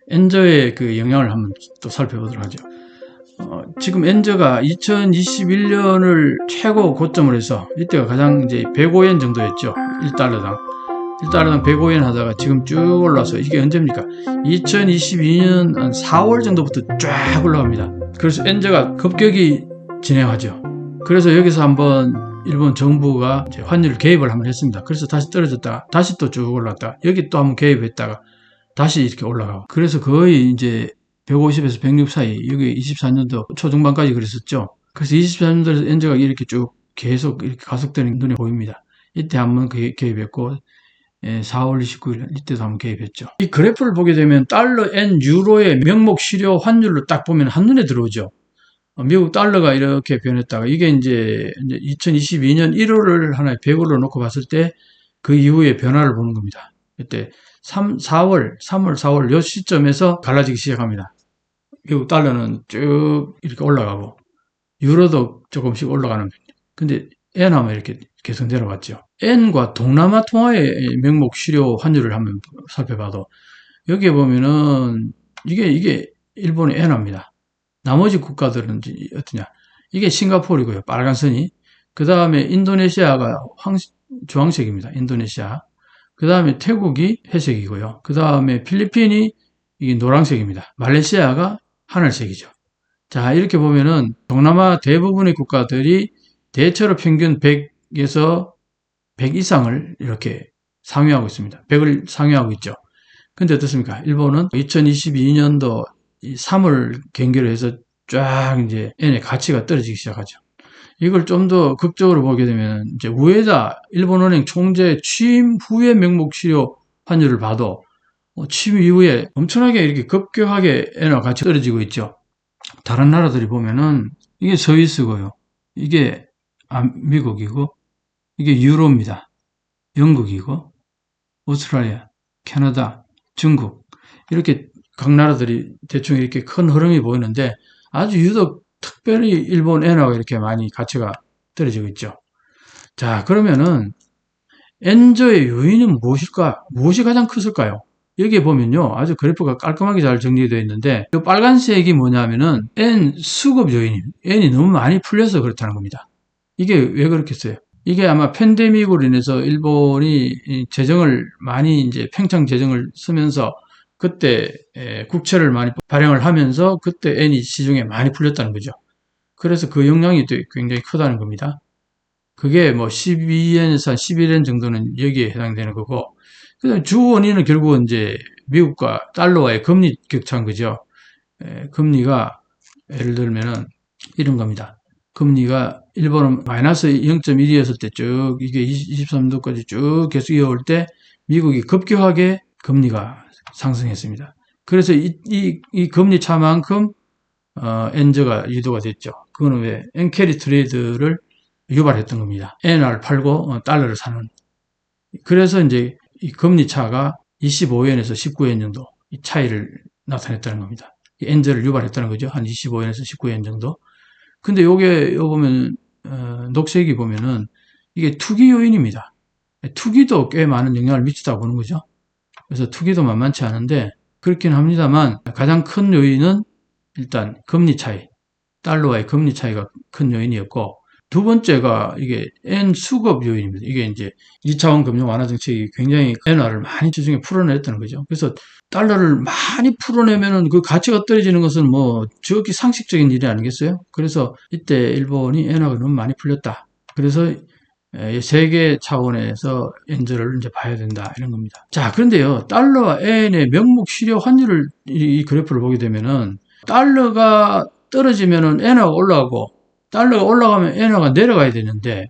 엔저의 그 영향을 한번 또 살펴보도록 하죠. 지금 엔저가 2021년을 최고 고점을 해서 이때가 가장 이제 105엔 정도였죠. 1달러당. 1달러당 105엔 하다가 지금 쭉 올라서 이게 언제입니까? 2022년 한 4월 정도부터 쫙 올라갑니다. 그래서 엔저가 급격히 진행하죠. 그래서 여기서 한번 일본 정부가 이제 환율 개입을 한번 했습니다. 그래서 다시 떨어졌다가 다시 또 쭉 올랐다가 여기 또 한번 개입했다가 다시 이렇게 올라가고, 그래서 거의 이제 150에서 106 사이, 여기 24년도 초중반까지 그랬었죠. 그래서 24년도에서 엔저가 이렇게 쭉 계속 이렇게 가속되는 눈에 보입니다. 이때 한번 개입했고, 4월 29일 이때도 한번 개입했죠. 이 그래프를 보게 되면 달러, 엔, 유로의 명목 실효 환율로 딱 보면 한눈에 들어오죠. 미국 달러가 이렇게 변했다가 이게 이제 2022년 1월을 하나의 100으로 놓고 봤을 때 그 이후의 변화를 보는 겁니다. 이때 3월, 4월 이 시점에서 갈라지기 시작합니다. 미국 달러는 쭉 이렇게 올라가고 유로도 조금씩 올라가는 편이에요. 근데 엔화만 이렇게 계속 내려갔죠. 엔과 동남아 통화의 명목 실효 환율을 한번 살펴봐도 여기에 보면은 이게 일본의 엔화입니다. 나머지 국가들은 어떠냐? 이게 싱가포르이고요. 빨간 선이. 그 다음에 인도네시아가 주황색입니다. 인도네시아. 그 다음에 태국이 회색이고요. 그 다음에 필리핀이 이게 노란색입니다. 말레이시아가 하늘색이죠. 자, 이렇게 보면은 동남아 대부분의 국가들이 대체로 평균 100에서 100 이상을 이렇게 상회하고 있습니다. 100을 상회하고 있죠. 근데 어떻습니까? 일본은 2022년도 3월 경계로 해서 쫙 이제 엔의 가치가 떨어지기 시작하죠. 이걸 좀 더 극적으로 보게 되면 이제 우에다 일본은행 총재 취임 후의 명목 실효 환율을 봐도 취임 이후에 엄청나게 이렇게 급격하게 엔화 가치가 떨어지고 있죠. 다른 나라들이 보면은 이게 스위스고요. 이게 미국이고 이게 유로입니다. 영국이고 오스트랄리아, 캐나다, 중국 이렇게 각 나라들이 대충 이렇게 큰 흐름이 보이는데 아주 유독 특별히 일본 엔화가 이렇게 많이 가치가 떨어지고 있죠. 자, 그러면은 엔저의 요인은 무엇일까? 무엇이 가장 컸을까요? 여기에 보면요, 아주 그래프가 깔끔하게 잘 정리되어 있는데 이 빨간색이 뭐냐면은 엔 수급 요인입니다. 엔이 너무 많이 풀려서 그렇다는 겁니다. 이게 왜 그렇겠어요? 이게 아마 팬데믹으로 인해서 일본이 재정을 많이 이제 팽창 재정을 쓰면서 그때 국채를 많이 발행을 하면서 그때 엔이 시중에 많이 풀렸다는 거죠. 그래서 그 영향이 굉장히 크다는 겁니다. 그게 뭐 12엔에서 11엔 정도는 여기에 해당되는 거고, 그다음 주 원인은 결국은 이제 미국과 달러와의 금리 격차인 거죠. 금리가 예를 들면은 이런 겁니다. 금리가 일본은 마이너스 0.1이었을 때 쭉 이게 23도까지 쭉 계속 이어올 때 미국이 급격하게 금리가 상승했습니다. 그래서 이 금리 차만큼 엔저가 유도가 됐죠. 그거는 왜 엔캐리 트레이드를 유발했던 겁니다. 엔화를 팔고 달러를 사는. 그래서 이제 이 금리 차가 25엔에서 19엔 정도 이 차이를 나타냈다는 겁니다. 엔저를 유발했다는 거죠. 한 25엔에서 19엔 정도. 근데 요게 보면 녹색이 보면은 이게 투기 요인입니다. 투기도 꽤 많은 영향을 미치다고 보는 거죠. 그래서 투기도 만만치 않은데 그렇긴 합니다만 가장 큰 요인은 일단 금리 차이, 달러와의 금리 차이가 큰 요인이었고, 두 번째가 이게 엔 수급 요인입니다. 이게 이제 2차원 금융 완화 정책이 굉장히 엔화를 많이 주중에 풀어냈다는 거죠. 그래서 달러를 많이 풀어내면은 그 가치가 떨어지는 것은 뭐 지극히 상식적인 일이 아니겠어요? 그래서 이때 일본이 엔화가 너무 많이 풀렸다. 그래서 세계 차원에서 엔저를 이제 봐야 된다 이런 겁니다. 자, 그런데요, 달러와 엔의 명목 실효 환율을 이 그래프를 보게 되면은 달러가 떨어지면은 엔화가 올라가고 달러가 올라가면 엔화가 내려가야 되는데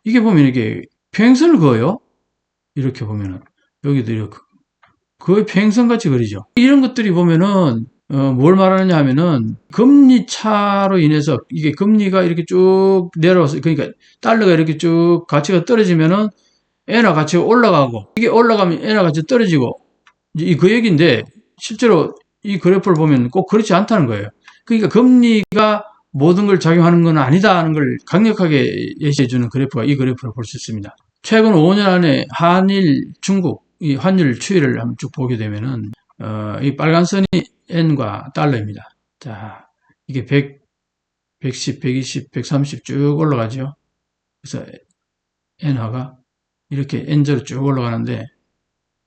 이게 보면 이게 평행선을 그어요. 이렇게 보면은 여기도 이렇게 거의 평행선같이 그리죠. 이런 것들이 보면은 뭘 말하느냐 하면은 금리 차로 인해서 이게 금리가 이렇게 쭉 내려와서, 그러니까 달러가 이렇게 쭉 가치가 떨어지면은 엔화 가치가 올라가고, 이게 올라가면 엔화 가치가 떨어지고, 그 얘기인데 실제로 이 그래프를 보면 꼭 그렇지 않다는 거예요. 그러니까 금리가 모든 걸 작용하는 건 아니다 하는 걸 강력하게 예시해주는 그래프가 이 그래프를 볼 수 있습니다. 최근 5년 안에 한일, 중국 이 환율 추이를 한번 쭉 보게 되면은 이 빨간 선이 엔과 달러입니다. 자, 이게 100, 110, 120, 130 쭉 올라가죠. 그래서 엔화가 이렇게 엔저로 쭉 올라가는데,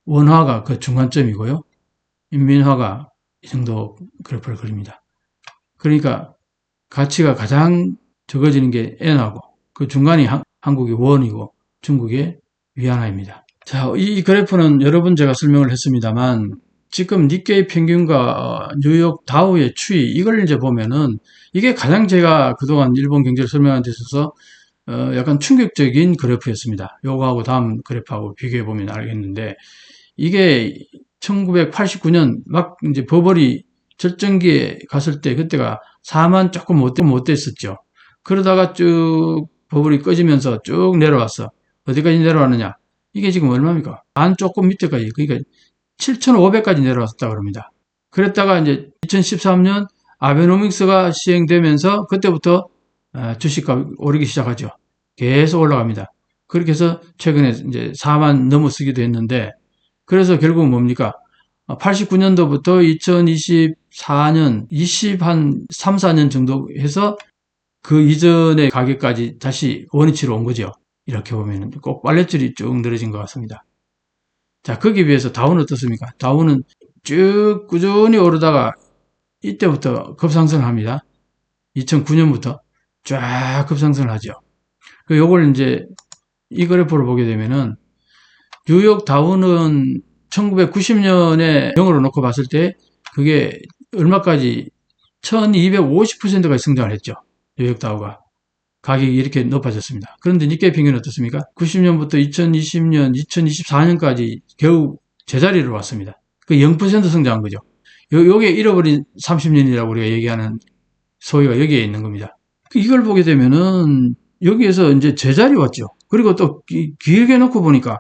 원화가 그 중간점이고요. 인민화가 이 정도 그래프를 그립니다. 그러니까 가치가 가장 적어지는 게 엔화고, 그 중간이 한국의 원이고 중국의 위안화입니다. 자, 이 그래프는 여러 번 제가 설명을 했습니다만, 지금 니케이 평균과 뉴욕 다우의 추이, 이걸 이제 보면은, 이게 가장 제가 그동안 일본 경제를 설명한 데 있어서 약간 충격적인 그래프였습니다. 요거하고 다음 그래프하고 비교해 보면 알겠는데, 이게 1989년 막 이제 버블이 절정기에 갔을 때, 그때가 4만 조금 못 됐었죠. 그러다가 쭉 버블이 꺼지면서 쭉 내려왔어. 어디까지 내려왔느냐? 이게 지금 얼마입니까? 만 조금 밑에까지, 그러니까 7,500까지 내려왔었다 그럽니다. 그랬다가 이제 2013년 아베노믹스가 시행되면서 그때부터 주식값이 오르기 시작하죠. 계속 올라갑니다. 그렇게 해서 최근에 이제 4만 넘어서기도 했는데, 그래서 결국은 뭡니까? 89년도부터 2024년, 3, 4년 정도 해서 그 이전의 가격까지 다시 원위치로 온 거죠. 이렇게 보면 꼭 빨랫줄이 쭉 늘어진 것 같습니다. 자, 거기에 비해서 다우는 어떻습니까? 다우는 쭉 꾸준히 오르다가 이때부터 급상승을 합니다. 2009년부터 쫙 급상승을 하죠. 요걸 이제 이 그래프를 보게 되면은 뉴욕 다우는 1990년에 0으로 놓고 봤을 때 그게 얼마까지 1250%가 성장을 했죠. 뉴욕 다우가. 가격이 이렇게 높아졌습니다. 그런데 니케이 평균은 어떻습니까? 90년부터 2020년, 2024년까지 겨우 제자리로 왔습니다. 그 0% 성장한 거죠. 요게 잃어버린 30년이라고 우리가 얘기하는 소위가 여기에 있는 겁니다. 이걸 보게 되면은 여기에서 이제 제자리 왔죠. 그리고 또 길게 놓고 보니까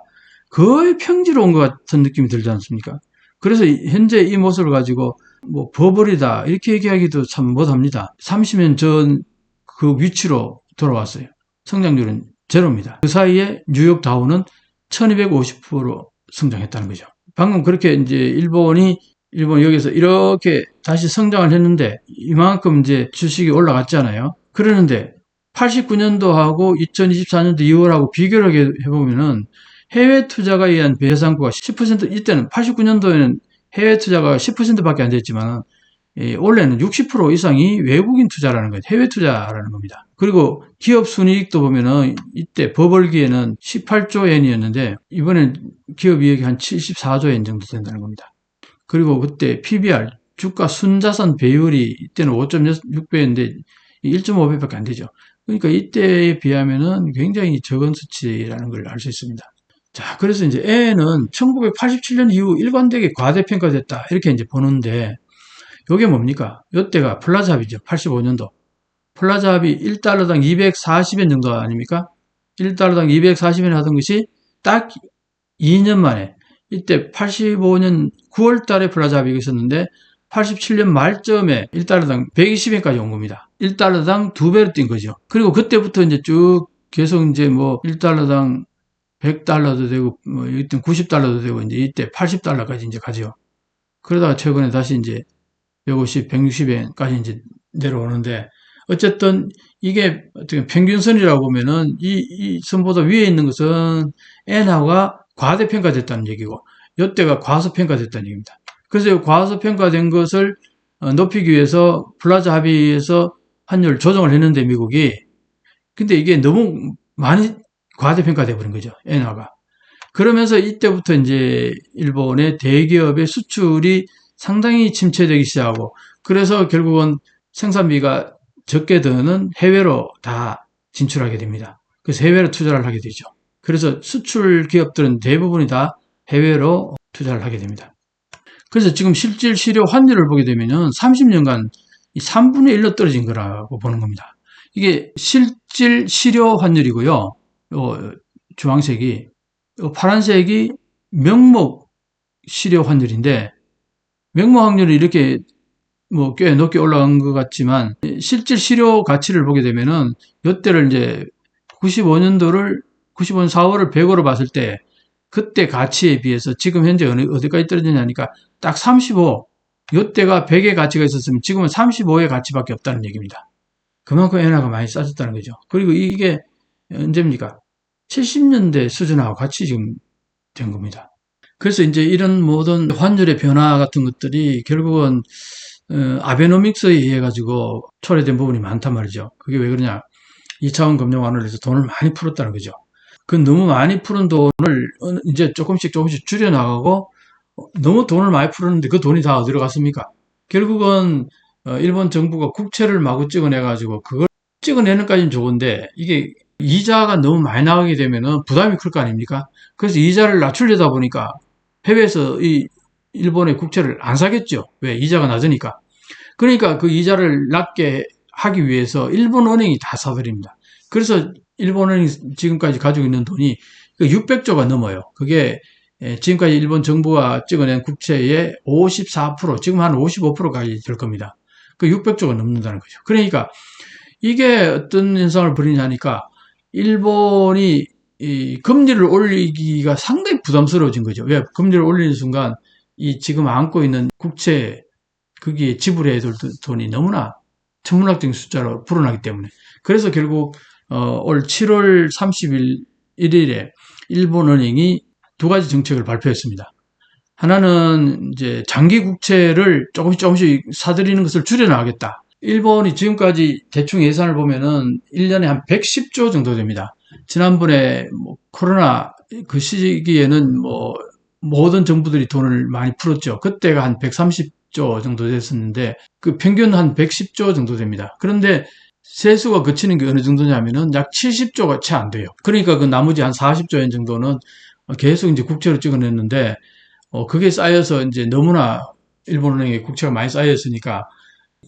거의 평지로 온 것 같은 느낌이 들지 않습니까? 그래서 현재 이 모습을 가지고 뭐 버블이다 이렇게 얘기하기도 참 못합니다. 30년 전 그 위치로 돌아왔어요. 성장률은 제로입니다. 그 사이에 뉴욕 다우는 1250% 성장했다는 거죠. 방금 그렇게 이제 일본 여기서 이렇게 다시 성장을 했는데 이만큼 이제 주식이 올라갔잖아요. 그러는데 89년도하고 2024년도 2월하고 비교를 해보면은 해외 투자가 의한 배상구가 10%, 이때는 89년도에는 해외 투자가 10%밖에 안 됐지만 올해는 60% 이상이 외국인 투자라는 거예요. 해외 투자라는 겁니다. 그리고 기업 순이익도 보면은 이때 버블기에는 18조 엔이었는데 이번엔 기업 이익이 한 74조 엔 정도 된다는 겁니다. 그리고 그때 PBR, 주가 순자산 배율이 이때는 5.6배인데 1.5배밖에 안 되죠. 그러니까 이때에 비하면은 굉장히 적은 수치라는 걸 알 수 있습니다. 자, 그래서 이제 N은 1987년 이후 일관되게 과대평가됐다. 이렇게 이제 보는데, 요게 뭡니까? 요때가 플라자 합이죠. 85년도. 플라자 합이 1달러당 240엔 정도 아닙니까? 1달러당 240엔 하던 것이 딱 2년 만에, 이때 85년 9월 달에 플라자 합이 있었는데, 87년 말쯤에 1달러당 120엔까지 온 겁니다. 1달러당 2배로 뛴 거죠. 그리고 그때부터 이제 쭉 계속 이제 뭐 1달러당 100달러도 되고, 뭐, 이때 90달러도 되고, 이제 이때 80달러까지 이제 가죠. 그러다가 최근에 다시 이제 150, 160엔까지 이제 내려오는데, 어쨌든 이게 어떻게 평균선이라고 보면은 이 선보다 위에 있는 것은 엔화가 과대평가됐다는 얘기고, 이때가 과소평가됐다는 얘기입니다. 그래서 과소평가된 것을 높이기 위해서 플라자 합의에서 환율 조정을 했는데 미국이, 근데 이게 너무 많이 과대평가돼 버린 거죠. 엔화가. 그러면서 이때부터 이제 일본의 대기업의 수출이 상당히 침체되기 시작하고, 그래서 결국은 생산비가 적게 드는 해외로 다 진출하게 됩니다. 그래서 해외로 투자를 하게 되죠. 그래서 수출 기업들은 대부분이 다 해외로 투자를 하게 됩니다. 그래서 지금 실질 실효 환율을 보게 되면은 30년간 3분의 1로 떨어진 거라고 보는 겁니다. 이게 실질 실효 환율이고요. 주황색이, 파란색이 명목 실효 환율인데, 명목 확률이 이렇게 뭐 꽤 높게 올라간 것 같지만, 실질 실효 가치를 보게 되면은, 이때를 이제 95년 4월을 100으로 봤을 때, 그때 가치에 비해서 지금 현재 어디까지 떨어지냐니까 딱 35. 이때가 100의 가치가 있었으면 지금은 35의 가치밖에 없다는 얘기입니다. 그만큼 엔화가 많이 싸졌다는 거죠. 그리고 이게 언제입니까? 70년대 수준하고 같이 지금 된 겁니다. 그래서 이제 이런 모든 환율의 변화 같은 것들이 결국은 아베노믹스에 의해 가지고 초래된 부분이 많단 말이죠. 그게 왜 그러냐? 2차원 금융 완화를 해서 돈을 많이 풀었다는 거죠. 그 너무 많이 푸른 돈을 이제 조금씩 줄여 나가고 너무 돈을 많이 풀었는데 그 돈이 다 어디로 갔습니까? 결국은 일본 정부가 국채를 마구 찍어내가지고 그걸 찍어내는 까지는 좋은데 이게 이자가 너무 많이 나가게 되면은 부담이 클 거 아닙니까? 그래서 이자를 낮추려다 보니까 해외에서 이 일본의 국채를 안 사겠죠. 왜? 이자가 낮으니까. 그러니까 그 이자를 낮게 하기 위해서 일본 은행이 다 사들입니다. 그래서 일본 은행이 지금까지 가지고 있는 돈이 600조가 넘어요. 그게 지금까지 일본 정부가 찍어낸 국채의 54%, 지금 한 55%까지 될 겁니다. 그 600조가 넘는다는 거죠. 그러니까 이게 어떤 현상을 벌이냐니까 일본이 이 금리를 올리기가 상당히 부담스러워진 거죠. 왜? 금리를 올리는 순간 이 지금 안고 있는 국채 거기에 지불해야 될 돈이 너무나 천문학적인 숫자로 불어나기 때문에. 그래서 결국 올 7월 30일 1일에 일본은행이 두 가지 정책을 발표했습니다. 하나는 이제 장기 국채를 조금씩 사들이는 것을 줄여나가겠다. 일본이 지금까지 대충 예산을 보면은 1년에 한 110조 정도 됩니다. 지난번에 코로나 그 시기에는 모든 정부들이 돈을 많이 풀었죠. 그때가 한 130조 정도 됐었는데 그 평균 한 110조 정도 됩니다. 그런데 세수가 그치는 게 어느 정도냐면은 약 70조가 채 안 돼요. 그러니까 그 나머지 한 40조 엔 정도는 계속 이제 국채로 찍어냈는데 그게 쌓여서 이제 너무나 일본은행에 국채가 많이 쌓였으니까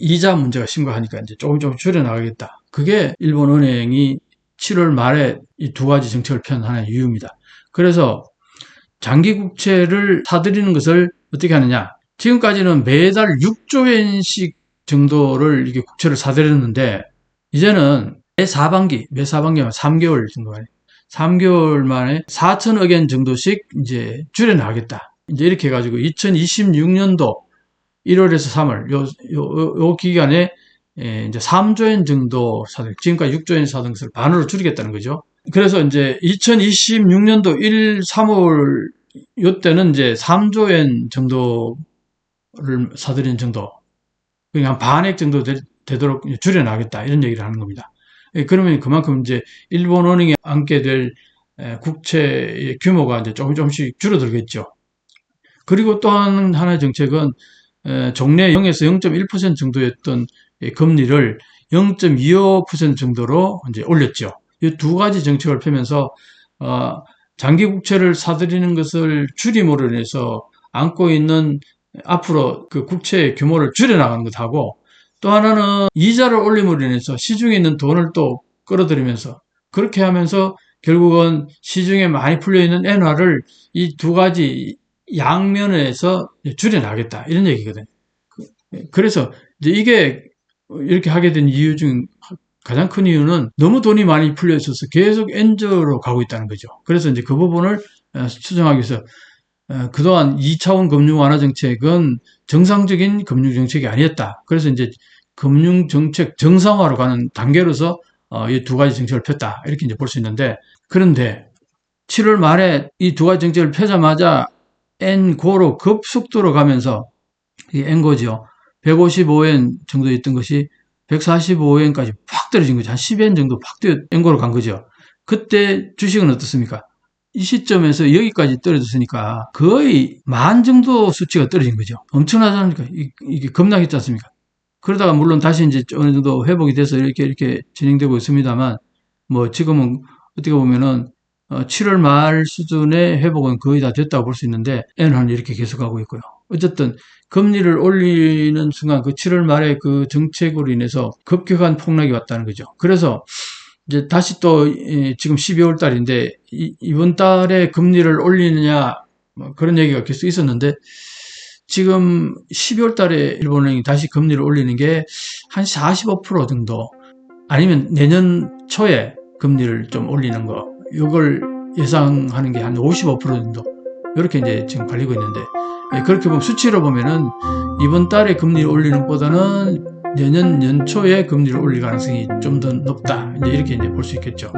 이자 문제가 심각하니까 이제 조금 줄여나가겠다. 그게 일본은행이 7월 말에 이 두 가지 정책을 편 하나의 이유입니다. 그래서 장기 국채를 사들이는 것을 어떻게 하느냐? 지금까지는 매달 6조 엔씩 정도를 이게 국채를 사들였는데 이제는 매 사반기만 3개월 정도 만에 3개월 만에 4천억 엔 정도씩 이제 줄여나가겠다. 이제 이렇게 해가지고 2026년도 1월에서 3월 요 기간에 이제 3조 엔 정도 지금까지 6조 엔 사던 것을 반으로 줄이겠다는 거죠. 그래서 이제 2026년도 1, 3월 요때는 이제 3조 엔 정도를 사들인 정도, 그러니까 한 반액 정도 되도록 줄여나가겠다 이런 얘기를 하는 겁니다. 그러면 그만큼 이제 일본 은행에 안게 될 국채의 규모가 이제 조금씩 줄어들겠죠. 그리고 또 하나의 정책은 종래 0에서 0.1% 정도였던 금리를 0.25% 정도로 이제 올렸죠. 이 두 가지 정책을 펴면서 장기 국채를 사들이는 것을 줄임으로 인해서 안고 있는 앞으로 그 국채의 규모를 줄여나가는 것하고 또 하나는 이자를 올림으로 인해서 시중에 있는 돈을 또 끌어들이면서 그렇게 하면서 결국은 시중에 많이 풀려있는 엔화를 이 두 가지 양면에서 줄여나가겠다 이런 얘기거든요. 그래서 이제 이게 이렇게 하게 된 이유 중 가장 큰 이유는 너무 돈이 많이 풀려 있어서 계속 엔저로 가고 있다는 거죠. 그래서 이제 그 부분을 수정하기 위해서 그동안 2차원 금융 완화 정책은 정상적인 금융 정책이 아니었다. 그래서 이제 금융 정책 정상화로 가는 단계로서 이 두 가지 정책을 폈다. 이렇게 이제 볼 수 있는데 그런데 7월 말에 이 두 가지 정책을 펴자마자 엔고로 급속도로 가면서 이 엔고죠. 155엔 정도 있던 것이 145엔까지 팍 떨어진 거죠. 한 10엔 정도 팍 뛰어 엔고로 간 거죠. 그때 주식은 어떻습니까? 이 시점에서 여기까지 떨어졌으니까 거의 만 정도 수치가 떨어진 거죠. 엄청나지 않습니까? 이게 겁나겠지 않습니까? 그러다가 물론 다시 이제 어느 정도 회복이 돼서 이렇게 진행되고 있습니다만 지금은 어떻게 보면은 7월 말 수준의 회복은 거의 다 됐다고 볼 수 있는데 엔화는 이렇게 계속하고 있고요. 어쨌든 금리를 올리는 순간 그 7월 말에 그 정책으로 인해서 급격한 폭락이 왔다는 거죠. 그래서 이제 다시 또 지금 12월 달인데 이번 달에 금리를 올리느냐 그런 얘기가 계속 있었는데 지금 12월 달에 일본은행이 다시 금리를 올리는 게 한 45% 정도 아니면 내년 초에 금리를 좀 올리는 거 이걸 예상하는 게 한 55% 정도 이렇게 이제 지금 갈리고 있는데, 그렇게 보면 수치로 보면은 이번 달에 금리를 올리는 것보다는 내년 연초에 금리를 올릴 가능성이 좀 더 높다, 이제 이렇게 이제 볼 수 있겠죠.